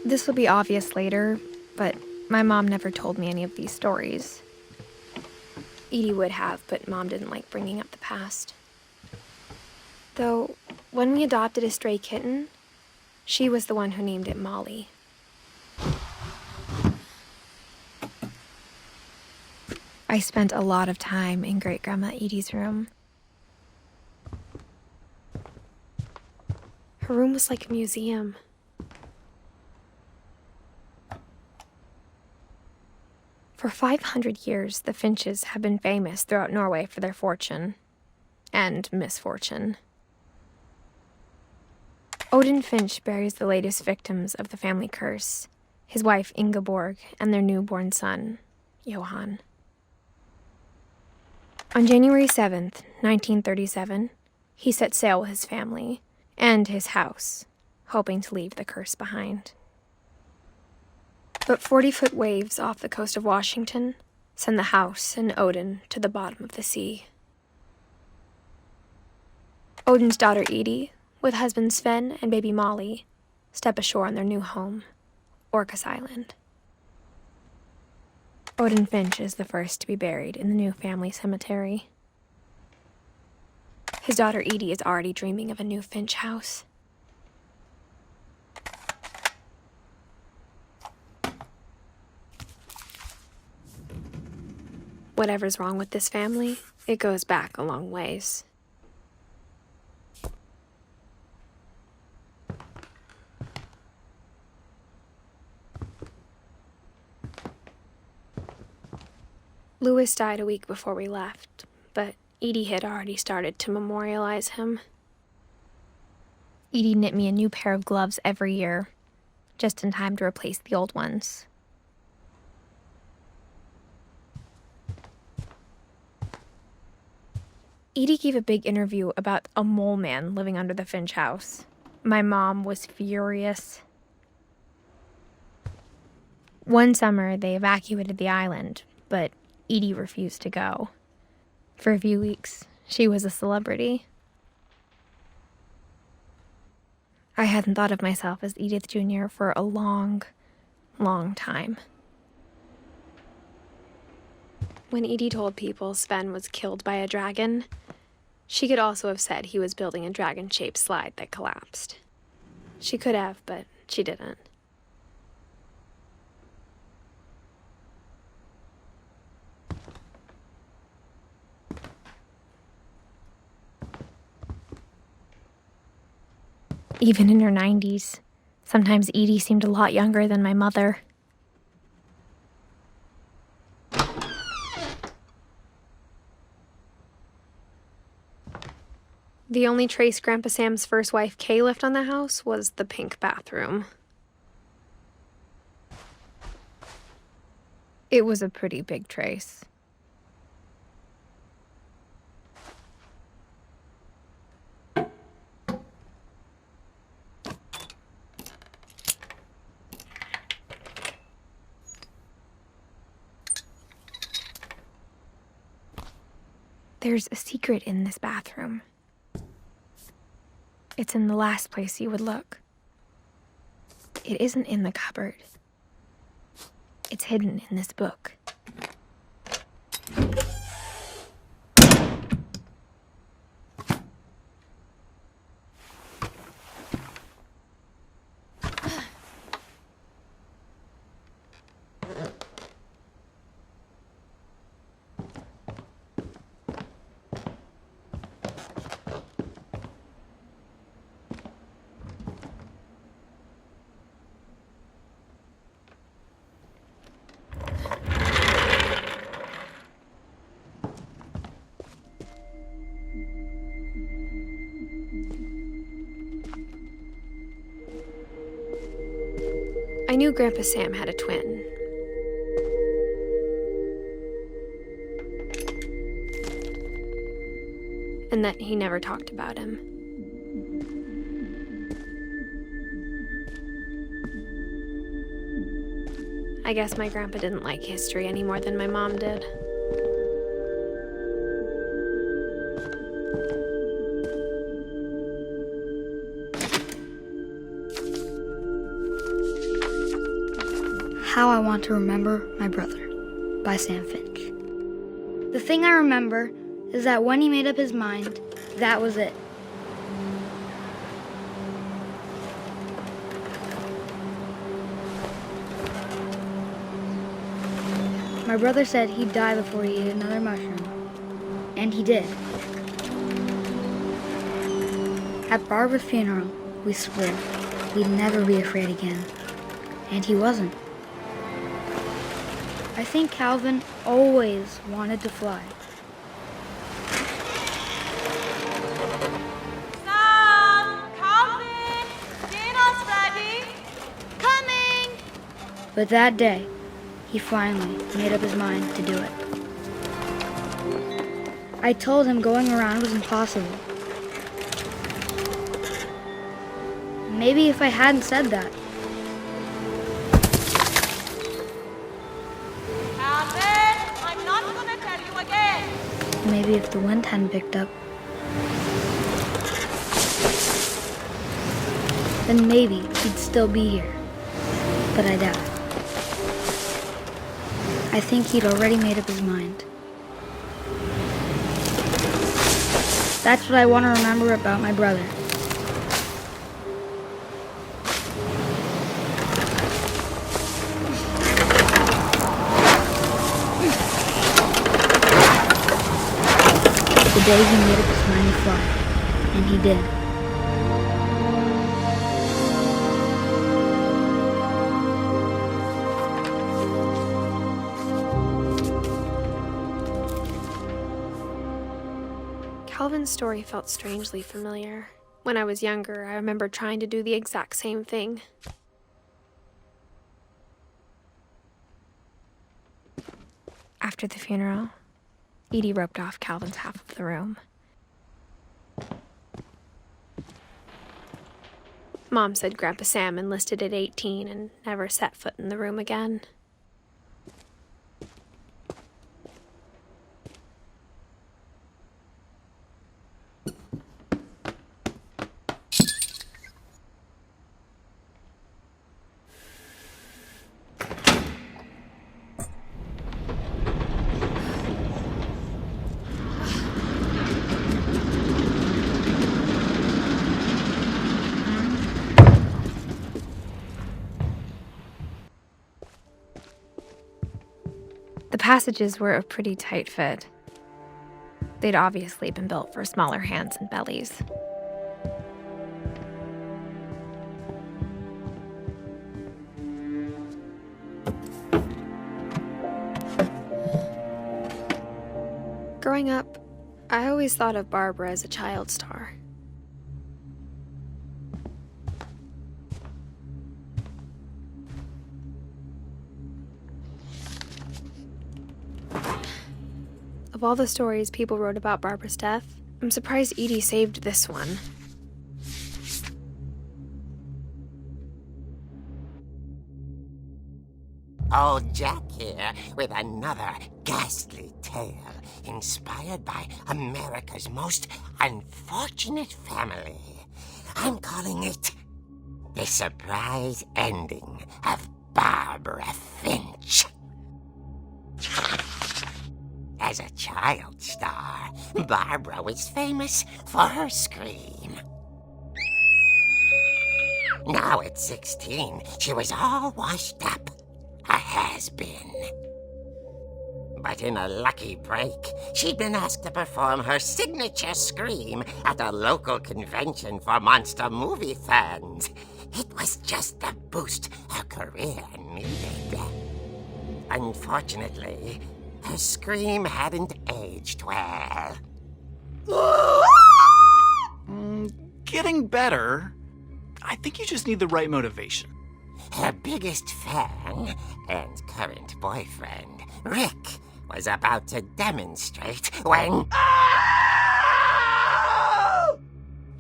This will be obvious later, but my mom never told me any of these stories. Edie would have, but Mom didn't like bringing up the past. Though, when we adopted a stray kitten, she was the one who named it Molly. I spent a lot of time in Great-Grandma Edie's room. Her room was like a museum. For 500 years, the Finches have been famous throughout Norway for their fortune and misfortune. Odin Finch buries the latest victims of the family curse, his wife Ingeborg and their newborn son, Johan. On January 7th, 1937, he set sail with his family and his house, hoping to leave the curse behind. But 40-foot waves off the coast of Washington send the house and Odin to the bottom of the sea. Odin's daughter Edie, with husband Sven and baby Molly, step ashore on their new home, Orcas Island. Odin Finch is the first to be buried in the new family cemetery. His daughter Edie is already dreaming of a new Finch house. Whatever's wrong with this family, it goes back a long ways. Louis died a week before we left, but Edie had already started to memorialize him. Edie knit me a new pair of gloves every year, just in time to replace the old ones. Edie gave a big interview about a mole man living under the Finch house. My mom was furious. One summer, they evacuated the island, but Edie refused to go. For a few weeks, she was a celebrity. I hadn't thought of myself as Edith Jr. for a long, long time. When Edie told people Sven was killed by a dragon, she could also have said he was building a dragon-shaped slide that collapsed. She could have, but she didn't. Even in her 90s, sometimes Edie seemed a lot younger than my mother. The only trace Grandpa Sam's first wife, Kay, left on the house was the pink bathroom. It was a pretty big trace. There's a secret in this bathroom. It's in the last place you would look. It isn't in the cupboard. It's hidden in this book. I knew Grandpa Sam had a twin. And that he never talked about him. I guess my grandpa didn't like history any more than my mom did. How I Want to Remember My Brother by Sam Finch. The thing I remember is that when he made up his mind, that was it. My brother said he'd die before he ate another mushroom. And he did. At Barbara's funeral, we swore we'd never be afraid again. And he wasn't. I think Calvin always wanted to fly. Sam! Calvin! Dinner's ready! Coming! But that day, he finally made up his mind to do it. I told him going around was impossible. Maybe if I hadn't said that. Calvin! I'm not gonna tell you again! Maybe if the wind hadn't picked up. Then maybe he'd still be here. But I doubt it. I think he'd already made up his mind. That's what I want to remember about my brother. The day he made up his mind to fly. And he did. Calvin's story felt strangely familiar. When I was younger, I remember trying to do the exact same thing. After the funeral, Edie roped off Calvin's half of the room. Mom said Grandpa Sam enlisted at 18 and never set foot in the room again. The passages were a pretty tight fit. They'd obviously been built for smaller hands and bellies. Growing up, I always thought of Barbara as a child star. Of all the stories people wrote about Barbara's death, I'm surprised Edie saved this one. Old Jack here with another ghastly tale inspired by America's most unfortunate family. I'm calling it The Surprise Ending of Barbara Finch. As a child star, Barbara was famous for her scream. Now at 16, she was all washed up. A has-been. But in a lucky break, she'd been asked to perform her signature scream at a local convention for monster movie fans. It was just the boost her career needed. Unfortunately, her scream hadn't aged well. Getting better. I think you just need the right motivation. Her biggest fan and current boyfriend, Rick, was about to demonstrate when...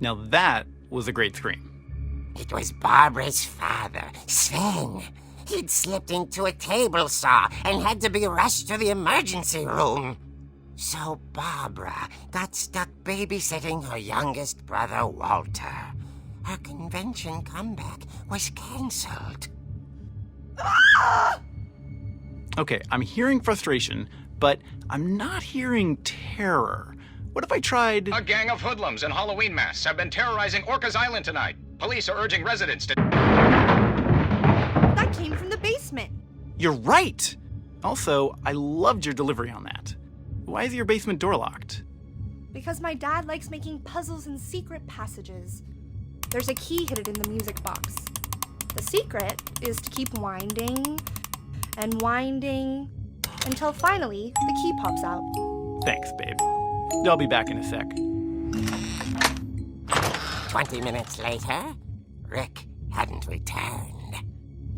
Now that was a great scream. It was Barbara's father, Sven. He'd slipped into a table saw and had to be rushed to the emergency room. So Barbara got stuck babysitting her youngest brother, Walter. Her convention comeback was cancelled. Okay, I'm hearing frustration, but I'm not hearing terror. What if I tried... A gang of hoodlums in Halloween masks have been terrorizing Orcas Island tonight. Police are urging residents to... That came from the basement. You're right! Also, I loved your delivery on that. Why is your basement door locked? Because my dad likes making puzzles and secret passages. There's a key hidden in the music box. The secret is to keep winding and winding until finally the key pops out. Thanks, babe. I'll be back in a sec. 20 minutes later, Rick hadn't returned.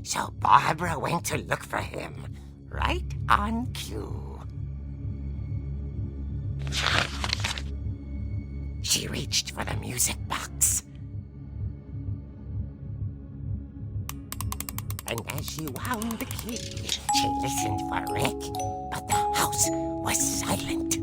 So Barbara went to look for him, right on cue. She reached for the music box. And as she wound the key, she listened for Rick, but the house was silent.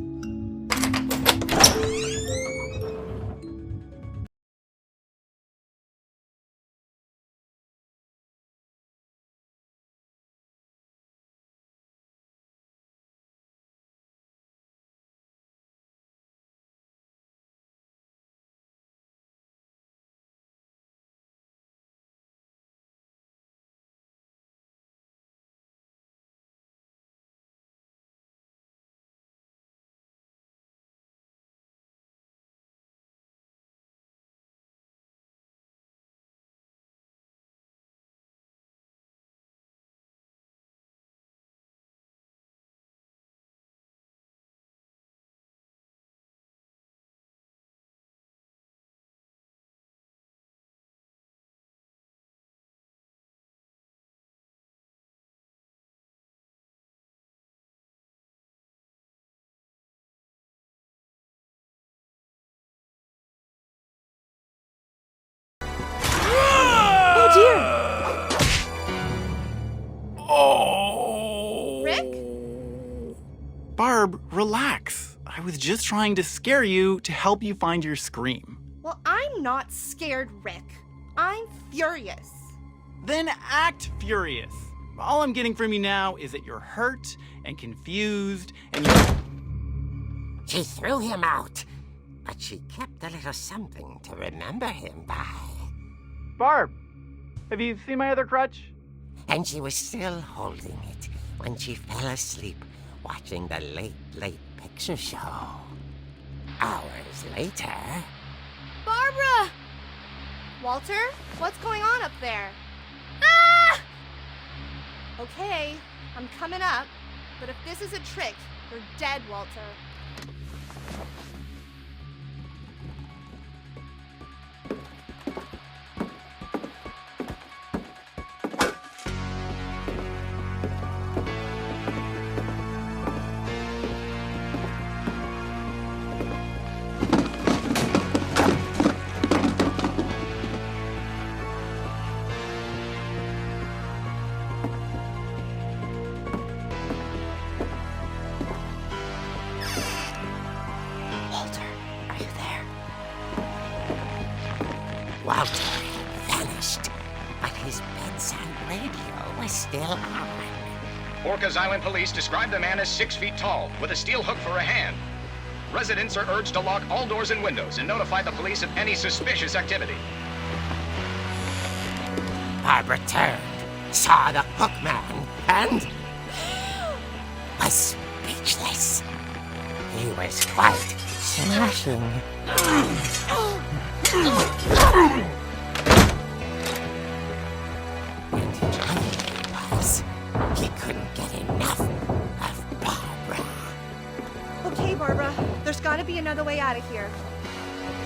Oh dear! Oh! Rick? Barb, relax. I was just trying to scare you to help you find your scream. Well, I'm not scared, Rick. I'm furious. Then act furious. All I'm getting from you now is that you're hurt and confused and you're... She threw him out, but she kept a little something to remember him by. Barb, have you seen my other crutch? And she was still holding it when she fell asleep watching the late picture show. Hours later... Barbara! Walter, what's going on up there? Ah! Okay, I'm coming up, but if this is a trick, you're dead, Walter. Walter had vanished, but his bedside radio was still on. Orcas Island police describe the man as 6 feet tall, with a steel hook for a hand. Residents are urged to lock all doors and windows and notify the police of any suspicious activity. Barbara turned, saw the hook man, and was speechless. He was quite smashing. And the trouble was, he couldn't get enough of Barbara. Okay, Barbara, there's gotta be another way out of here.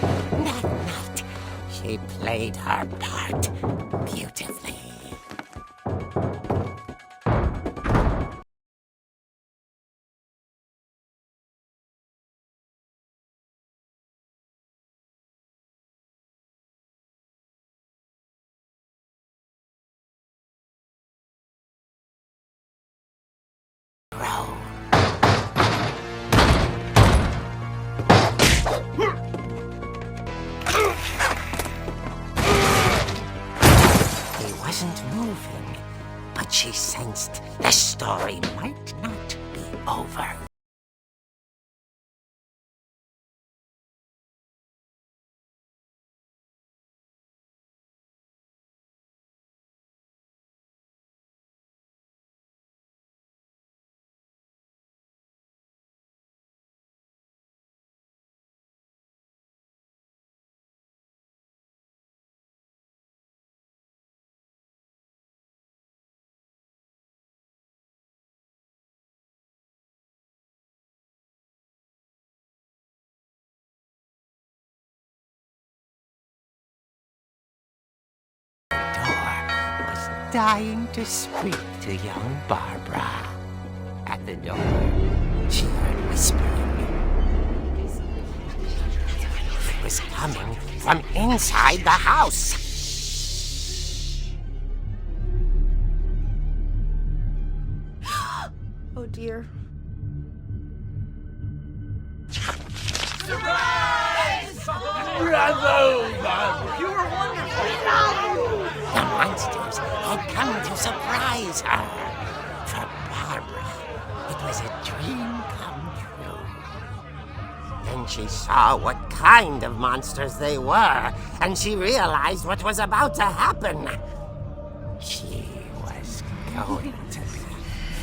That night, she played her part beautifully. He wasn't moving, but she sensed the story might not be over. Dying to speak to young Barbara. At the door, she heard whispering. It was coming from inside the house. Oh dear. The monsters had come to surprise her. For Barbara, it was a dream come true. Then she saw what kind of monsters they were, and she realized what was about to happen. She was going to be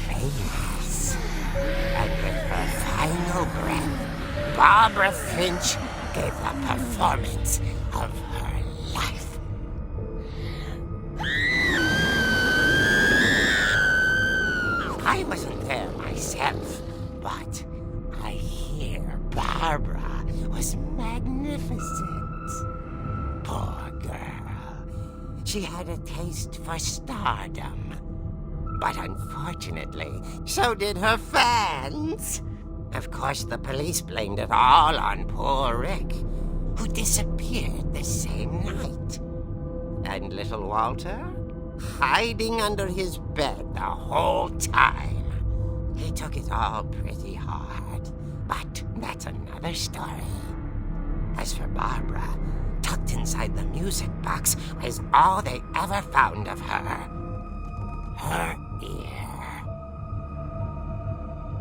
famous. And with her final breath, Barbara Finch gave the performance of her life. I wasn't there myself, but I hear Barbara was magnificent. Poor girl. She had a taste for stardom. But unfortunately, so did her fans. Of course, the police blamed it all on poor Rick, who disappeared the same night. And little Walter? Hiding under his bed the whole time. He took it all pretty hard, but that's another story. As for Barbara, tucked inside the music box was all they ever found of her. Her ear.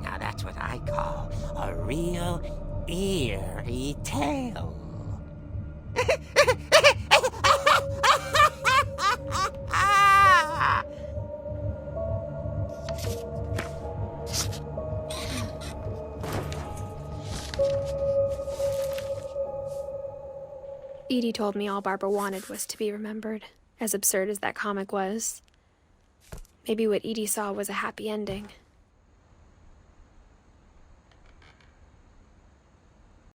Now that's what I call a real eerie tale. Edie told me all Barbara wanted was to be remembered, as absurd as that comic was. Maybe what Edie saw was a happy ending.